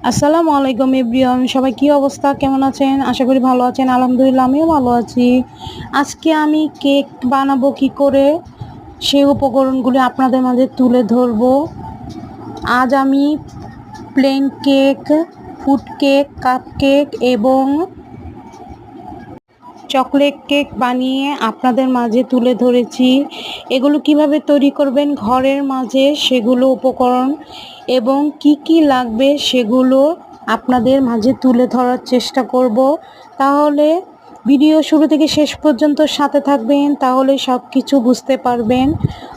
আসসালামু আলাইকুম এভরিওয়ান, সবাই কি অবস্থা, কেমন আছেন? আশা করি ভালো আছেন। আলহামদুলিল্লাহ আমিও ভালো আছি। আজকে আমি কেক বানাবো কি করে সেই উপকরণগুলি আপনাদের মাঝে তুলে ধরবো। আজ আমি plane cake, food cake, cup cake এবং চকলেট কেক বানিয়ে আপনাদের মাঝে তুলে ধরেছি। এগুলো কিভাবে তৈরি করবেন ঘরের মাঝে সেগুলো উপকরণ এবং কি কি লাগবে সেগুলো আপনাদের মাঝে তুলে ধরার চেষ্টা করব। তাহলে ভিডিও শুরু থেকে শেষ পর্যন্ত সাথে থাকবেন, তাহলে সব কিছু বুঝতে পারবেন।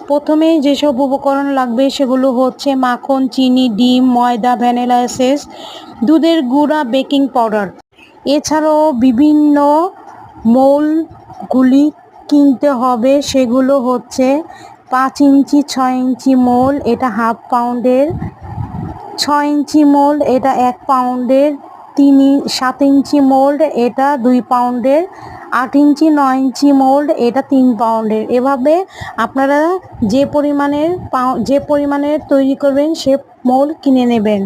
প্রথমে যেসব উপকরণ লাগবে সেগুলো হচ্ছে মাখন, চিনি, ডিম, ময়দা, ভ্যানিলা এসেন্স, দুধের গুঁড়া, বেকিং পাউডার। এছাড়াও বিভিন্ন মোলগুলি কিনতে হবে। সেগুলো হচ্ছে 5 ইঞ্চি, 6 ইঞ্চি মোল, এটা হাফ পাউন্ডের, 6 ইঞ্চি মোল্ড, এটা 1 পাউন্ডের, 7 ইঞ্চি মোল্ড, এটা 2 পাউন্ডের, 8 ইঞ্চি, 9 ইঞ্চি মোল্ড, এটা 3 পাউন্ডের। এভাবে আপনারা যে পরিমাণের তৈরি করবেন সে মোল্ড কিনে নেবেন।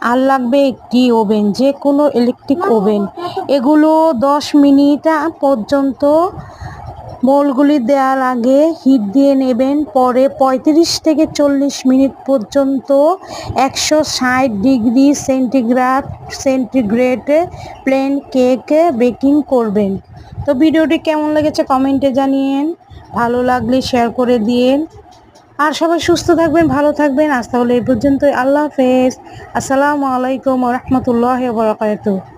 আর লাগবে একটি ওভেন, যে কোনো ইলেকট্রিক ওভেন। এগুলো 10 মিনিট পর্যন্ত মোলগুলি দেওয়ার আগে হিট দিয়ে নেবেন। পরে 35 থেকে 40 মিনিট পর্যন্ত 160 ডিগ্রি সেন্টিগ্রেডে প্লেন কেক বেকিং করবেন। তো ভিডিওটি কেমন লেগেছে কমেন্টে জানিয়েন, ভালো লাগলে শেয়ার করে দিয়েন। আর সবাই সুস্থ থাকবেন, ভালো থাকবেন। আজ তাহলে এই পর্যন্তই। আল্লাহ হাফেজ। আসসালামু আলাইকুম ওয়া রাহমাতুল্লাহি ওয়া বারাকাতুহু।